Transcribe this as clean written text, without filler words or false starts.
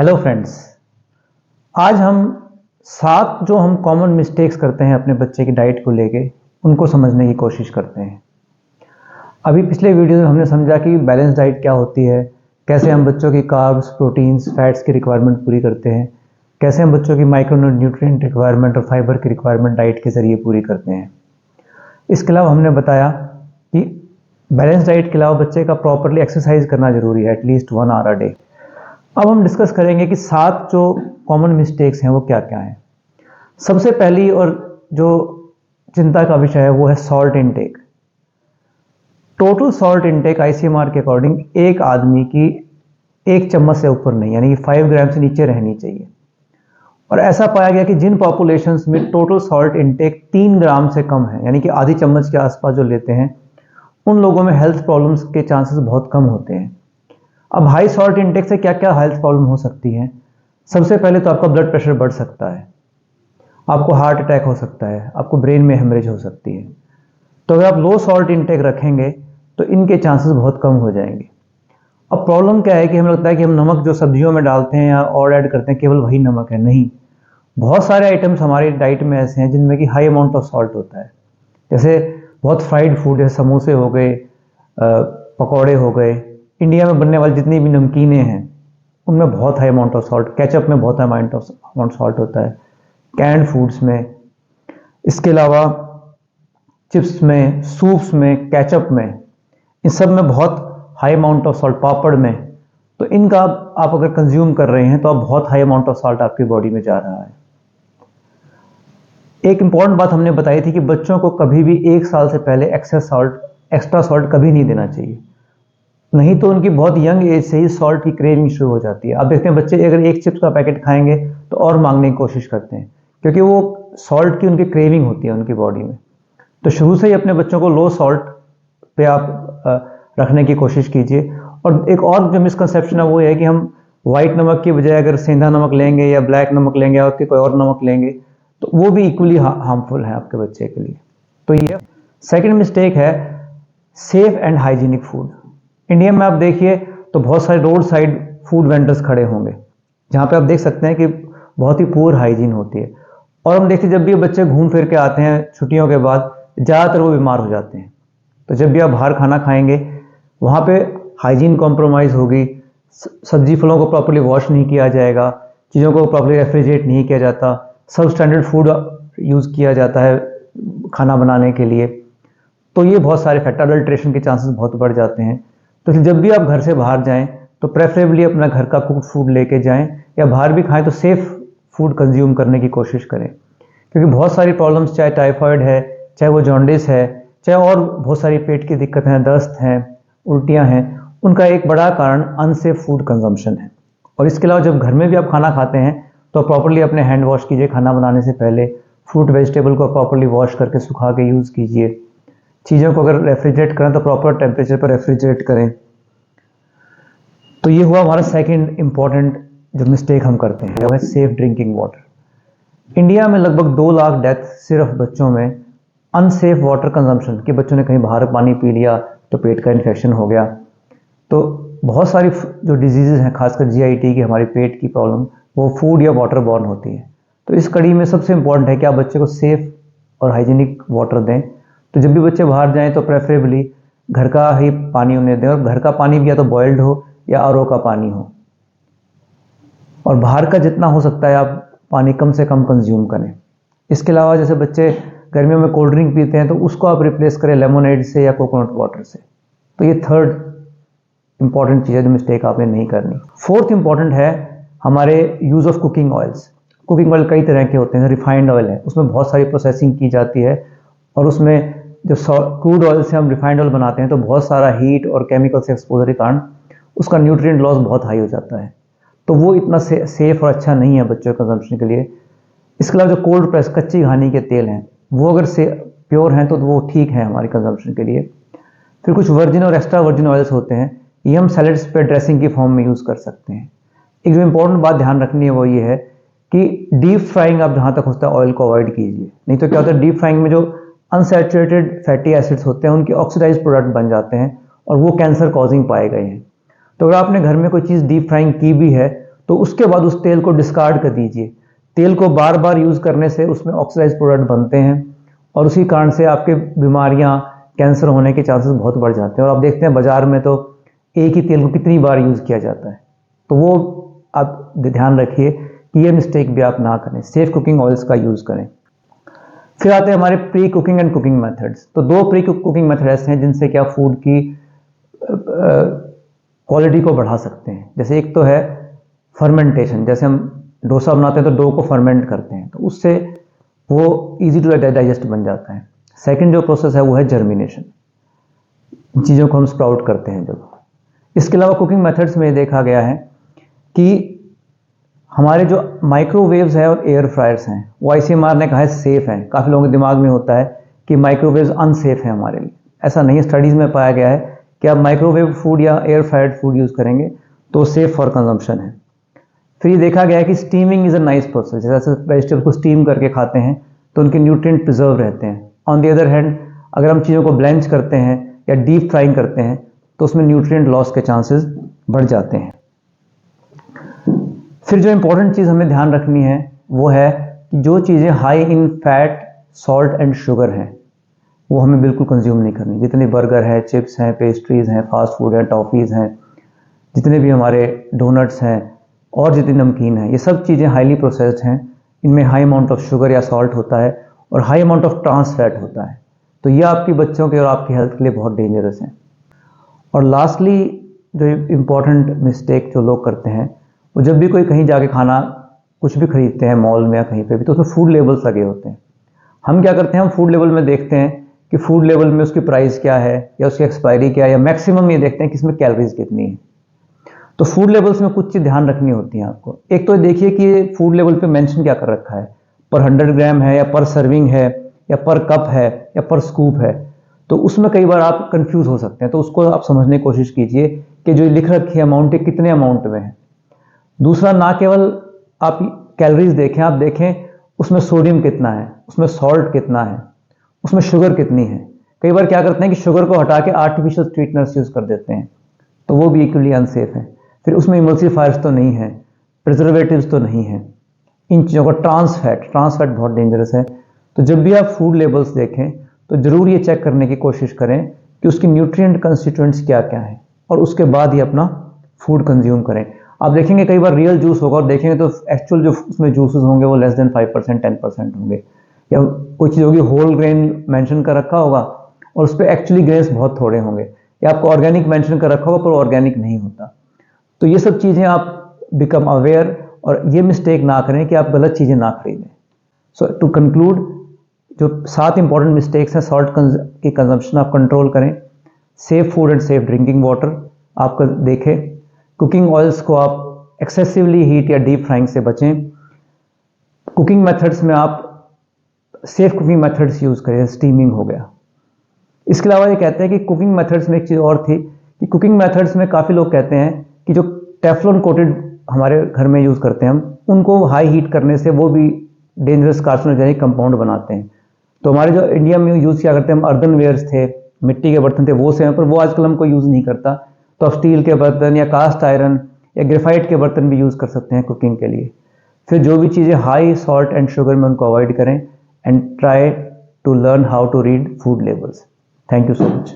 Hello friends, आज हम 7 जो हम कॉमन मिस्टेक्स करते हैं अपने बच्चे की डाइट को लेके उनको समझने की कोशिश करते हैं। अभी पिछले वीडियो में हमने समझा कि बैलेंस डाइट क्या होती है, कैसे हम बच्चों की कार्ब्स, प्रोटीन्स, फैट्स की रिक्वायरमेंट पूरी करते हैं, कैसे हम बच्चों की माइक्रो न्यूट्रिएंट रिक्वायरमेंट और फाइबर की रिक्वायरमेंट डाइट के ज़रिए पूरी करते हैं। इसके अलावा हमने बताया कि बैलेंस डाइट के अलावा बच्चे का प्रॉपरली एक्सरसाइज करना ज़रूरी है, एटलीस्ट 1 आवर अ डे। अब हम डिस्कस करेंगे कि 7 जो कॉमन मिस्टेक्स हैं वो क्या क्या हैं। सबसे पहली और जो चिंता का विषय है वो है salt intake. Total salt intake ICMR के अकॉर्डिंग एक आदमी की 1 चम्मच से ऊपर नहीं, यानी कि 5 ग्राम से नीचे रहनी चाहिए। और ऐसा पाया गया कि जिन पॉपुलेशंस में टोटल सॉल्ट इनटेक 3 ग्राम से कम है, यानी कि आधी चम्मच के आसपास जो लेते हैं, उन लोगों में हेल्थ प्रॉब्लम्स के चांसेस बहुत कम होते हैं। अब हाई सॉल्ट इंटेक से क्या क्या हेल्थ प्रॉब्लम हो सकती है? सबसे पहले तो आपका ब्लड प्रेशर बढ़ सकता है, आपको हार्ट अटैक हो सकता है, आपको ब्रेन में हेमरेज हो सकती है। तो अगर आप लो सॉल्ट इंटेक रखेंगे तो इनके चांसेस बहुत कम हो जाएंगे। अब प्रॉब्लम क्या है कि हमें लगता है कि हम नमक जो सब्जियों में डालते हैं या और ऐड करते हैं केवल वही नमक है। नहीं, बहुत सारे आइटम्स हमारी डाइट में ऐसे हैं जिनमें कि हाई अमाउंट ऑफ सॉल्ट होता है। जैसे बहुत फ्राइड फूड, जैसे समोसे हो गए, पकौड़े हो गए, इंडिया में बनने वाली जितनी भी नमकीनें हैं उनमें बहुत high amount of salt, ketchup में बहुत अमाउंट सॉल्ट होता है, कैंड फूड्स में, इसके अलावा चिप्स में, सूप्स में, केचप में, इन सब में बहुत हाई अमाउंट ऑफ सॉल्ट, पापड़ में। तो इनका आप अगर कंज्यूम कर रहे हैं तो आप बहुत हाई अमाउंट ऑफ सॉल्ट आपकी बॉडी में जा रहा है। एक इंपॉर्टेंट बात हमने बताई थी कि बच्चों को कभी भी 1 साल से पहले एक्स्ट्रा सॉल्ट कभी नहीं देना चाहिए, नहीं तो उनकी बहुत यंग एज से ही सॉल्ट की क्रेविंग शुरू हो जाती है। आप देखते हैं बच्चे अगर एक चिप्स का पैकेट खाएंगे तो और मांगने की कोशिश करते हैं, क्योंकि वो सॉल्ट की उनकी क्रेविंग होती है उनकी बॉडी में। तो शुरू से ही अपने बच्चों को लो सॉल्ट पे आप रखने की कोशिश कीजिए। और एक और जो मिसकंसेप्शन है वो है कि हम व्हाइट नमक की बजाय अगर सेंधा नमक लेंगे या ब्लैक नमक लेंगे या कोई और नमक लेंगे तो वो भी इक्वली हार्मफुल है आपके बच्चे के लिए। तो ये सेकेंड मिस्टेक है safe and hygienic food. India में आप देखिए तो बहुत सारे रोड साइड फूड वेंडर्स खड़े होंगे जहाँ पे आप देख सकते हैं कि बहुत ही पुअर हाइजीन होती है। और हम देखते जब भी बच्चे घूम फिर के आते हैं छुट्टियों के बाद, ज़्यादातर वो बीमार हो जाते हैं। तो जब भी आप बाहर खाना खाएंगे वहाँ पे हाइजीन कॉम्प्रोमाइज़ होगी, सब्जी फलों को प्रॉपर्ली वॉश नहीं किया जाएगा, चीज़ों को प्रॉपर्ली रेफ्रिजरेट नहीं किया जाता, सब स्टैंडर्ड फूड यूज़ किया जाता है खाना बनाने के लिए। तो ये बहुत सारे फैक्टर, अडल्ट्रेशन के चांसेस बहुत बढ़ जाते हैं। तो जब भी आप घर से बाहर जाएं तो प्रेफरेबली अपना घर का कुक्ड फूड लेके जाएं, या बाहर भी खाएं तो सेफ फूड कंज्यूम करने की कोशिश करें। क्योंकि बहुत सारी प्रॉब्लम्स, चाहे टाइफाइड है, चाहे वो जॉन्डिस है, चाहे और बहुत सारी पेट की दिक्कतें हैं, दस्त हैं, उल्टियाँ हैं, उनका एक बड़ा कारण अनसेफ फूड कंजम्पशन है। और इसके अलावा जब घर में भी आप खाना खाते हैं तो प्रॉपर्ली अपने हैंड वॉश कीजिए खाना बनाने से पहले, फ्रूट वेजिटेबल को प्रॉपर्ली वॉश करके सुखा के यूज़ कीजिए। चीज़ों को अगर रेफ्रिजरेट करें तो प्रॉपर टेम्परेचर पर रेफ्रिजरेट करें। तो ये हुआ हमारा सेकंड इंपॉर्टेंट जो मिस्टेक हम करते हैं, वो है सेफ ड्रिंकिंग वाटर। इंडिया में लगभग 2 लाख डेथ सिर्फ बच्चों में अनसेफ वाटर कंजम्पशन, कि बच्चों ने कहीं बाहर पानी पी लिया तो पेट का इन्फेक्शन हो गया। तो बहुत सारी जो डिजीज़ हैं, खासकर जीआईटी की, हमारी पेट की प्रॉब्लम, वो फूड या वाटर बॉर्न होती है। तो इस कड़ी में सबसे इंपॉर्टेंट है कि आप बच्चे को सेफ और हाइजीनिक वाटर दें। तो जब भी बच्चे बाहर जाएं तो प्रेफरेबली घर का ही पानी उन्हें दें, और घर का पानी भी या तो बॉयल्ड हो या आरओ का पानी हो। और बाहर का जितना हो सकता है आप पानी कम से कम कंज्यूम करें। इसके अलावा जैसे बच्चे गर्मियों में कोल्ड ड्रिंक पीते हैं तो उसको आप रिप्लेस करें लेमोनेड से या कोकोनट वाटर से। तो ये थर्ड इंपॉर्टेंट चीज़ है जो मिस्टेक आपने नहीं करनी। फोर्थ इंपॉर्टेंट है हमारे use of cooking oils. Cooking oil कई तरह के होते हैं। रिफाइंड ऑयल है, उसमें बहुत सारी प्रोसेसिंग की जाती है, और उसमें जो क्रूड ऑयल से हम रिफाइंड ऑयल बनाते हैं तो बहुत सारा हीट और केमिकल से एक्सपोजर के कारण उसका न्यूट्रिएंट लॉस बहुत हाई हो जाता है। तो वो इतना सेफ और अच्छा नहीं है बच्चों के कंजम्पशन के लिए। इसके अलावा जो कोल्ड प्रेस कच्ची घानी के तेल हैं वो अगर से प्योर हैं तो वो ठीक है हमारे कंजम्पशन के लिए। फिर कुछ वर्जिन और एक्स्ट्रा वर्जिन ऑयल्स होते हैं, ये हम सैलड्स पे ड्रेसिंग की फॉर्म में यूज़ कर सकते हैं। एक जो इंपॉर्टेंट बात ध्यान रखनी है वो ये है कि डीप फ्राइंग आप जहाँ तक हो सकता है ऑयल को अवॉइड कीजिए। नहीं तो क्या होता है, डीप फ्राइंग में जो अनसैचुरेटेड फैटी एसिड्स होते हैं उनके ऑक्सीडाइज प्रोडक्ट बन जाते हैं और वो कैंसर कॉजिंग पाए गए हैं। तो अगर आपने घर में कोई चीज़ डीप फ्राइंग की भी है तो उसके बाद उस तेल को डिस्कार्ड कर दीजिए। तेल को बार बार यूज़ करने से उसमें ऑक्सीडाइज्ड प्रोडक्ट बनते हैं और उसी कारण से आपके बीमारियां, कैंसर होने के चांसेस बहुत बढ़ जाते हैं। और आप देखते हैं बाजार में तो एक ही तेल को कितनी बार यूज़ किया जाता है। तो वो आप ध्यान रखिए कि ये मिस्टेक भी आप ना करें, सेफ कुकिंग ऑयल्स का यूज़ करें। फिर आते हैं हमारे pre cooking and cooking methods. तो दो प्री कुकिंग मेथड ऐसे हैं जिनसे क्या फूड की क्वालिटी को बढ़ा सकते हैं। जैसे एक तो है फर्मेंटेशन, जैसे हम डोसा बनाते हैं तो डो को फर्मेंट करते हैं, तो उससे वो इजी टू डाइजेस्ट बन जाता है। सेकंड जो प्रोसेस है वो है जर्मिनेशन, चीज़ों को हम स्प्राउट करते हैं जब। इसके अलावा कुकिंग मेथड्स में देखा गया है कि हमारे जो माइक्रोवेव्स है और एयर फ्रायर्स हैं वो आईसीएमआर ने कहा है सेफ हैं। काफ़ी लोगों के दिमाग में होता है कि माइक्रोवेव्स अनसेफ है हमारे लिए। ऐसा नहीं है, स्टडीज़ में पाया गया है कि आप माइक्रोवेव फूड या एयर फ्रायर्ड फूड यूज़ करेंगे तो सेफ फॉर कंजम्पशन है। फिर ये देखा गया है कि steaming is a nice process. जैसे वेजिटेबल को स्टीम करके खाते हैं तो उनके न्यूट्रिएंट प्रिजर्व रहते हैं। ऑन द अदर हैंड अगर हम चीज़ों को ब्लेंच करते हैं या डीप फ्राइंग करते हैं तो उसमें न्यूट्रिएंट लॉस के चांसेस बढ़ जाते हैं। फिर जो इंपॉर्टेंट चीज़ हमें ध्यान रखनी है वो है कि जो चीज़ें high in fat, salt and sugar हैं वो हमें बिल्कुल कंज्यूम नहीं करनी। जितने बर्गर हैं, चिप्स हैं, पेस्ट्रीज़ हैं, फास्ट फूड हैं, टॉफ़ीज़ हैं, जितने भी हमारे डोनट्स हैं और जितनी नमकीन है, ये सब चीज़ें हाईली प्रोसेस्ड हैं। इनमें हाई अमाउंट ऑफ शुगर या सॉल्ट होता है और high amount of trans fat होता है। तो ये आपकी बच्चों के और आपकी हेल्थ के लिए बहुत डेंजरस है। और लास्टली जो इम्पॉर्टेंट मिस्टेक जो लोग करते हैं वो जब भी कोई कहीं जाके खाना कुछ भी खरीदते हैं मॉल में या कहीं पे भी, तो उसमें फूड लेबल्स लगे होते हैं। हम क्या करते हैं, हम फूड लेबल में देखते हैं कि फूड लेबल में उसकी प्राइस क्या है या उसकी एक्सपायरी क्या है, या मैक्सिमम ये देखते हैं कि इसमें कैलोरीज कितनी है। तो फूड लेबल्स में कुछ चीज़ ध्यान रखनी होती है आपको। एक तो देखिए कि ये फूड लेबल पे मेंशन क्या कर रखा है, पर 100 ग्राम है या पर सर्विंग है या पर कप है या पर स्कूप है। तो उसमें कई बार आप कंफ्यूज हो सकते हैं, तो उसको आप समझने की कोशिश कीजिए कि जो लिख रखी है अमाउंट है कितने अमाउंट में है। दूसरा, ना केवल आप कैलोरीज देखें, आप देखें उसमें सोडियम कितना है, उसमें सॉल्ट कितना है, उसमें शुगर कितनी है। कई बार क्या करते हैं कि शुगर को हटा के आर्टिफिशियल स्वीटनर्स यूज़ कर देते हैं, तो वो भी इक्वली अनसेफ है। फिर उसमें इमल्सिफायर्स तो नहीं है, प्रिजर्वेटिव्स तो नहीं है, इन चीज़ों को ट्रांस फैट बहुत डेंजरस है। तो जब भी आप फूड लेबल्स देखें तो ज़रूर ये चेक करने की कोशिश करें कि उसकी न्यूट्रिएंट कंस्टिट्यूएंट्स क्या क्या हैं और उसके बाद ही अपना फूड कंज्यूम करें। आप देखेंगे कई बार रियल जूस होगा और देखेंगे तो एक्चुअल जो उसमें जूसेस होंगे वो लेस देन 5%, 10% होंगे, या कोई चीज़ होगी होल ग्रेन मेंशन कर रखा होगा और उस पर एक्चुअली ग्रेन्स बहुत थोड़े होंगे, या आपको ऑर्गेनिक मेंशन कर रखा होगा पर ऑर्गेनिक नहीं होता। तो ये सब चीज़ें आप बिकम अवेयर और ये मिस्टेक ना करें कि आप गलत चीज़ें ना खरीदें। सो टू कंक्लूड, जो 7 इंपॉर्टेंट मिस्टेक्स हैं, सॉल्ट की कंजम्पशन आप कंट्रोल करें, safe food and safe drinking water आपका देखें, कुकिंग ऑयल्स को आप एक्सेसिवली हीट या डीप फ्राइंग से बचें, कुकिंग मेथड्स में आप सेफ कुकिंग मेथड्स यूज़ करें, स्टीमिंग हो गया। इसके अलावा ये कहते हैं कि कुकिंग मेथड्स में एक चीज़ और थी कि कुकिंग मेथड्स में काफ़ी लोग कहते हैं कि जो टेफ्लॉन कोटेड हमारे घर में यूज़ करते हैं हम, उनको हाई हीट करने से वो भी डेंजरस कार्सिनोजेनिक कंपाउंड बनाते हैं। तो हमारे जो इंडिया में यूज़ किया करते हैं, हम अर्दनवेयर्स थे, मिट्टी के बर्तन थे, वो से, पर वो आजकल हमको यूज़ नहीं करता। तो आप स्टील के बर्तन या कास्ट आयरन या ग्रेफाइट के बर्तन भी यूज़ कर सकते हैं कुकिंग के लिए। फिर जो भी चीज़ें हाई सॉल्ट एंड शुगर में उनको अवॉइड करें and try to learn how to read food labels. Thank you so much.